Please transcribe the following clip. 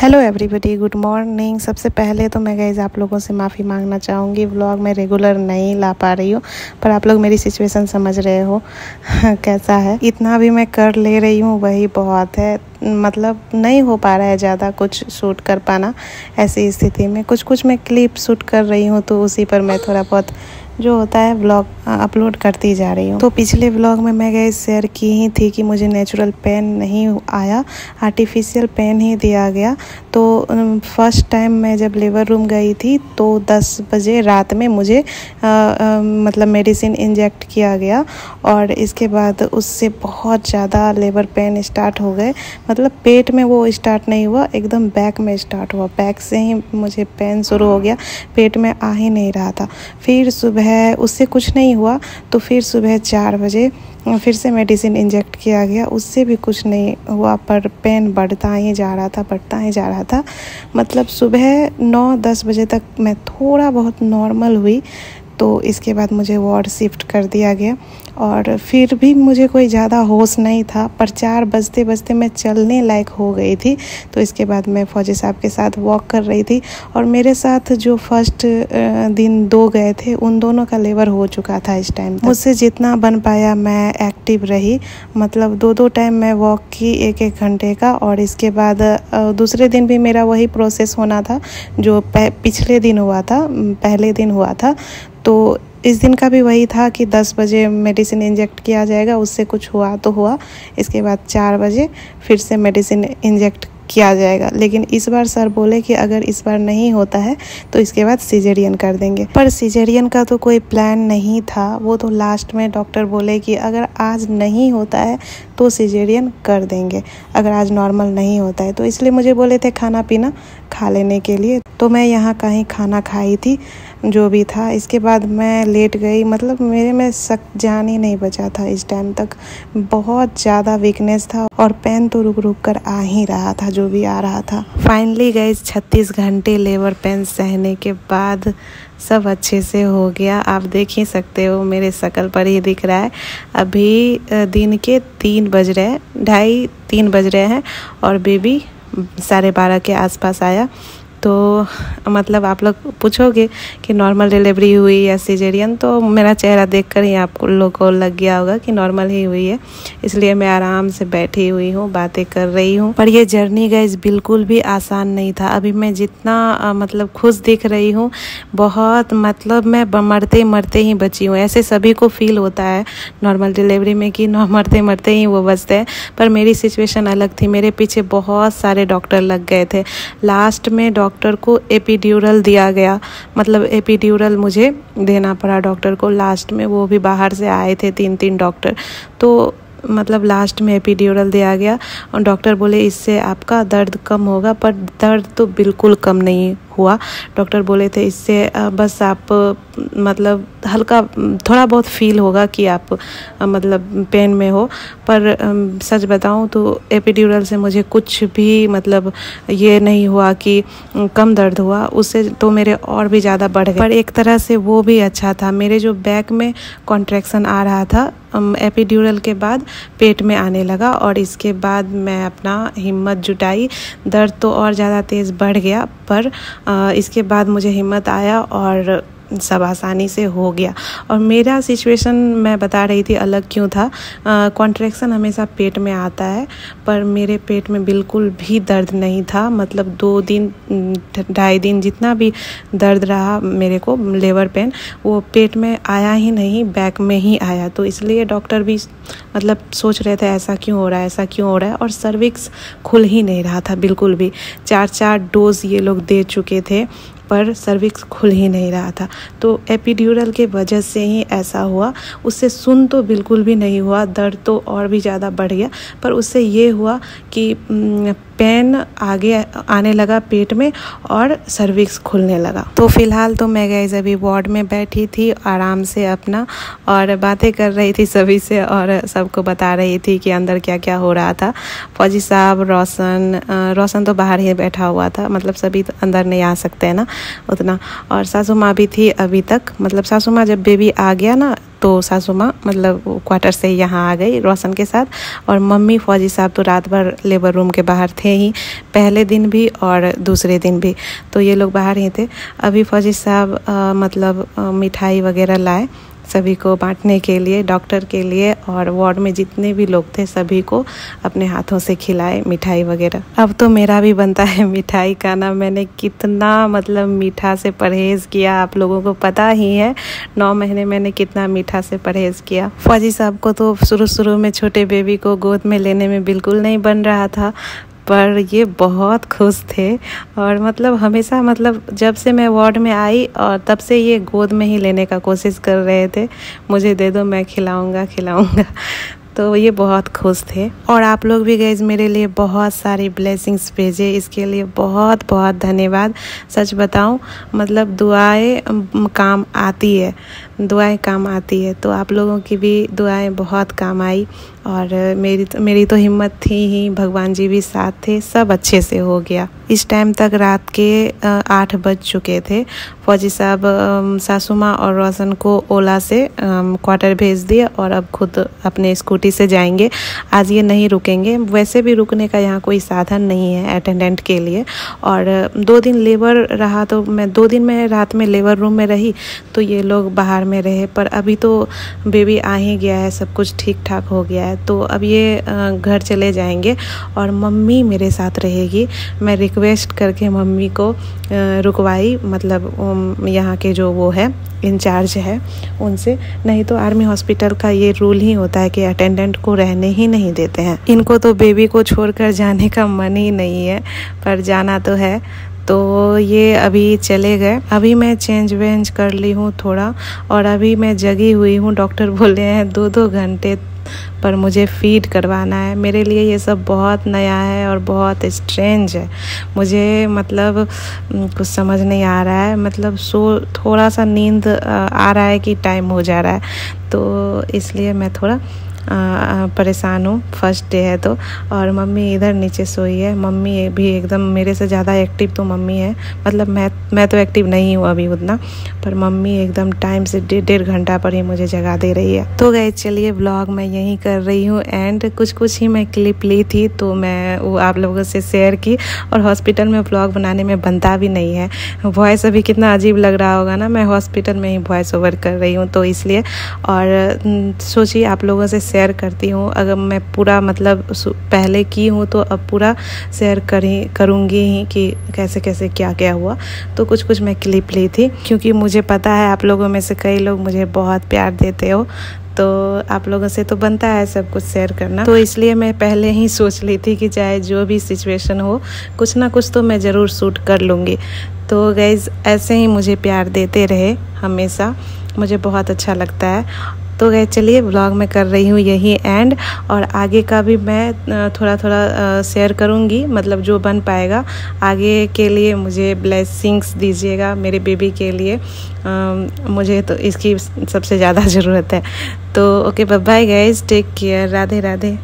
Hello everybody, good morning. सबसे पहले तो मैं गाइस आप लोगों से माफ़ी मांगना चाहूँगी। व्लॉग मैं रेगुलर नहीं ला पा रही हूँ, पर आप लोग मेरी सिचुएशन समझ रहे हो कैसा है। इतना भी मैं कर ले रही हूँ वही बहुत है। मतलब नहीं हो पा रहा है ज़्यादा कुछ शूट कर पाना। ऐसी स्थिति में कुछ मैं क्लिप शूट कर रही हूँ, तो उसी पर मैं थोड़ा बहुत जो होता है व्लॉग अपलोड करती जा रही हूँ। तो पिछले व्लॉग में मैं गाइस शेयर की ही थी कि मुझे नेचुरल पेन नहीं आया, आर्टिफिशियल पेन ही दिया गया। तो फर्स्ट टाइम मैं जब लेबर रूम गई थी तो 10 बजे रात में मुझे मतलब मेडिसिन इंजेक्ट किया गया, और इसके बाद उससे बहुत ज़्यादा लेबर पेन स्टार्ट हो गए। मतलब पेट में वो स्टार्ट नहीं हुआ, एकदम बैक में स्टार्ट हुआ। बैक से ही मुझे पेन शुरू हो गया, पेट में आ ही नहीं रहा था। फिर सुबह उससे कुछ नहीं हुआ, तो फिर सुबह 4 बजे फिर से मेडिसिन इंजेक्ट किया गया, उससे भी कुछ नहीं हुआ, पर पेन बढ़ता ही जा रहा था। मतलब सुबह 9-10 बजे तक मैं थोड़ा बहुत नॉर्मल हुई, तो इसके बाद मुझे वार्ड शिफ्ट कर दिया गया, और फिर भी मुझे कोई ज़्यादा होश नहीं था। पर 4 बजते बजते मैं चलने लायक हो गई थी। तो इसके बाद मैं फौजी साहब के साथ वॉक कर रही थी, और मेरे साथ जो फर्स्ट दिन 2 गए थे उन दोनों का लेबर हो चुका था इस टाइम तक। मुझसे जितना बन पाया मैं एक्टिव रही। मतलब 2 टाइम मैं वॉक की 1-1 घंटे का, और इसके बाद दूसरे दिन भी मेरा वही प्रोसेस होना था जो पिछले दिन हुआ था, पहले दिन हुआ था। तो इस दिन का भी वही था कि 10 बजे मेडिसिन इंजेक्ट किया जाएगा, उससे कुछ हुआ तो हुआ। इसके बाद 4 बजे फिर से मेडिसिन इंजेक्ट किया जाएगा। लेकिन इस बार सर बोले कि अगर इस बार नहीं होता है तो इसके बाद सिजेरियन कर देंगे। पर सिजेरियन का तो कोई प्लान नहीं था, वो तो लास्ट में डॉक्टर बोले कि अगर आज नहीं होता है तो सिजेरियन कर देंगे, अगर आज नॉर्मल नहीं होता है। तो इसलिए मुझे बोले थे खाना पीना खा लेने के लिए, तो मैं यहाँ का ही खाना खाई थी जो भी था। इसके बाद मैं लेट गई। मतलब मेरे में जान ही नहीं बचा था इस टाइम तक। बहुत ज़्यादा वीकनेस था, और पेन तो रुक कर आ ही रहा था, जो भी आ रहा था। फाइनली गाइस 36 घंटे लेबर पेन सहने के बाद सब अच्छे से हो गया। आप देख ही सकते हो, मेरे शक्ल पर ही दिख रहा है। अभी दिन के 3 बज रहे हैं, 2:30-3 बज रहे हैं, और बेबी 12:30 के आसपास आया। तो मतलब आप लोग पूछोगे कि नॉर्मल डिलीवरी हुई या सिजेरियन, तो मेरा चेहरा देखकर ही आप लोग को लग गया होगा कि नॉर्मल ही हुई है। इसलिए मैं आराम से बैठी हुई हूँ, बातें कर रही हूँ। पर ये जर्नी गाइस बिल्कुल भी आसान नहीं था। अभी मैं जितना मतलब खुश दिख रही हूँ, बहुत मतलब मैं मरते मरते ही बची हूँ। ऐसे सभी को फील होता है नॉर्मल डिलीवरी में कि मरते मरते ही वो बचते हैं, पर मेरी सिचुएशन अलग थी। मेरे पीछे बहुत सारे डॉक्टर लग गए थे। लास्ट में डॉक्टर को एपिड्यूरल दिया गया, मतलब एपिड्यूरल मुझे देना पड़ा डॉक्टर को लास्ट में। वो भी बाहर से आए थे 3-3 डॉक्टर। तो मतलब लास्ट में एपिड्यूरल दिया गया, और डॉक्टर बोले इससे आपका दर्द कम होगा, पर दर्द तो बिल्कुल कम नहीं हुआ। डॉक्टर बोले थे इससे बस आप मतलब हल्का थोड़ा बहुत फील होगा कि आप मतलब पेन में हो। पर सच बताऊं तो एपिड्यूरल से मुझे कुछ भी मतलब ये नहीं हुआ कि कम दर्द हुआ, उससे तो मेरे और भी ज़्यादा बढ़ गए। पर एक तरह से वो भी अच्छा था। मेरे जो बैक में कॉन्ट्रैक्शन आ रहा था एपिड्यूरल के बाद पेट में आने लगा, और इसके बाद मैं अपना हिम्मत जुटाई। दर्द तो और ज़्यादा तेज़ बढ़ गया, पर इसके बाद मुझे हिम्मत आया और सब आसानी से हो गया। और मेरा सिचुएशन मैं बता रही थी अलग क्यों था। कॉन्ट्रैक्शन हमेशा पेट में आता है, पर मेरे पेट में बिल्कुल भी दर्द नहीं था। मतलब 2 दिन 2.5 दिन जितना भी दर्द रहा मेरे को लेबर पेन, वो पेट में आया ही नहीं, बैक में ही आया। तो इसलिए डॉक्टर भी मतलब सोच रहे थे ऐसा क्यों हो रहा है। और सर्विक्स खुल ही नहीं रहा था बिल्कुल भी। 4-4 डोज ये लोग दे चुके थे, पर सर्विक्स खुल ही नहीं रहा था। तो एपिड्यूरल के वजह से ही ऐसा हुआ। उससे सुन तो बिल्कुल भी नहीं हुआ, दर्द तो और भी ज़्यादा बढ़ गया, पर उससे ये हुआ कि पेन आगे आने लगा पेट में, और सर्विक्स खुलने लगा। तो फिलहाल तो मैं गाइस अभी वार्ड में बैठी थी आराम से अपना, और बातें कर रही थी सभी से, और सबको बता रही थी कि अंदर क्या क्या हो रहा था। फौजी साहब, रोशन तो बाहर ही बैठा हुआ था। मतलब सभी तो अंदर नहीं आ सकते हैं ना, उतना। और सासू माँ भी थी अभी तक, मतलब सासू माँ जब बेबी आ गया ना तो सासू माँ मतलब क्वार्टर से यहाँ आ गई रोशन के साथ। और मम्मी फौजी साहब तो रात भर लेबर रूम के बाहर थे ही, पहले दिन भी और दूसरे दिन भी, तो ये लोग बाहर ही थे। अभी फौजी साहब मतलब मिठाई वगैरह लाए सभी को बांटने के लिए, डॉक्टर के लिए, और वार्ड में जितने भी लोग थे सभी को अपने हाथों से खिलाए मिठाई वगैरह। अब तो मेरा भी बनता है मिठाई का ना, मैंने कितना मतलब मीठा से परहेज़ किया, आप लोगों को पता ही है 9 महीने मैंने कितना मीठा से परहेज़ किया। फौजी साहब को तो शुरू में छोटे बेबी को गोद में लेने में बिल्कुल नहीं बन रहा था, पर ये बहुत खुश थे। और मतलब हमेशा मतलब जब से मैं वार्ड में आई और तब से ये गोद में ही लेने का कोशिश कर रहे थे, मुझे दे दो मैं खिलाऊंगा। तो ये बहुत खुश थे। और आप लोग भी गाइस मेरे लिए बहुत सारी ब्लेसिंग्स भेजे, इसके लिए बहुत बहुत धन्यवाद। सच बताऊं मतलब दुआएं काम आती है, दुआएं काम आती है, तो आप लोगों की भी दुआएं बहुत काम आई। और मेरी तो हिम्मत थी ही, भगवान जी भी साथ थे, सब अच्छे से हो गया। इस टाइम तक रात के 8 बज चुके थे। फौजी साहब सासू माँ और रोशन को ओला से क्वार्टर भेज दिए और अब खुद अपने स्कूटी से जाएंगे। आज ये नहीं रुकेंगे, वैसे भी रुकने का यहाँ कोई साधन नहीं है अटेंडेंट के लिए। और 2 दिन लेबर रहा, तो मैं 2 दिन में रात में लेबर रूम में रही, तो ये लोग बाहर में रहे। पर अभी तो बेबी आ ही गया है, सब कुछ ठीक ठाक हो गया है, तो अब ये घर चले जाएंगे और मम्मी मेरे साथ रहेगी। मैं रिक्वेस्ट करके मम्मी को रुकवाई, मतलब यहाँ के जो वो है इंचार्ज है उनसे, नहीं तो आर्मी हॉस्पिटल का ये रूल ही होता है कि अटेंडेंट को रहने ही नहीं देते हैं। इनको तो बेबी को छोड़कर जाने का मन ही नहीं है, पर जाना तो है। तो ये अभी चले गए। अभी मैं चेंज वेंज कर ली हूँ थोड़ा, और अभी मैं जगी हुई हूँ। डॉक्टर बोले हैं 2-2 घंटे पर मुझे फीड करवाना है। मेरे लिए ये सब बहुत नया है और बहुत स्ट्रेंज है, मुझे मतलब कुछ समझ नहीं आ रहा है। मतलब थोड़ा सा नींद आ रहा है कि टाइम हो जा रहा है, तो इसलिए मैं थोड़ा परेशान हूँ। फर्स्ट डे है तो। और मम्मी इधर नीचे सोई है। मम्मी भी एकदम मेरे से ज़्यादा एक्टिव तो मम्मी है, मतलब मैं तो एक्टिव नहीं हूँ अभी उतना, पर मम्मी एकदम टाइम से 1.5 घंटा पर ही मुझे जगा दे रही है। तो गाइस चलिए व्लॉग मैं यहीं कर रही हूँ एंड कुछ ही मैं क्लिप ली थी तो मैं वो आप लोगों से शेयर की। और हॉस्पिटल में व्लॉग बनाने में बनता भी नहीं है, वॉइस अभी कितना अजीब लग रहा होगा ना, मैं हॉस्पिटल में ही वॉइस ओवर कर रही हूँ तो इसलिए। और सोचिए आप लोगों से शेयर करती हूँ, अगर मैं पूरा मतलब पहले की हूँ तो अब पूरा शेयर करूँगी ही कि कैसे कैसे क्या क्या हुआ। तो कुछ मैं क्लिप ली थी, क्योंकि मुझे पता है आप लोगों में से कई लोग मुझे बहुत प्यार देते हो, तो आप लोगों से तो बनता है सब कुछ शेयर करना। तो इसलिए मैं पहले ही सोच ली थी कि चाहे जो भी सिचुएशन हो, कुछ ना कुछ तो मैं ज़रूर शूट कर लूँगी। तो गाइज़ ऐसे ही मुझे प्यार देते रहे हमेशा, मुझे बहुत अच्छा लगता है। तो गाइस चलिए व्लॉग में कर रही हूँ यही एंड, और आगे का भी मैं थोड़ा शेयर करूँगी, मतलब जो बन पाएगा। आगे के लिए मुझे ब्लेसिंग्स दीजिएगा मेरे बेबी के लिए, मुझे तो इसकी सबसे ज़्यादा ज़रूरत है। तो okay bye bye guys, take care, Radhe Radhe.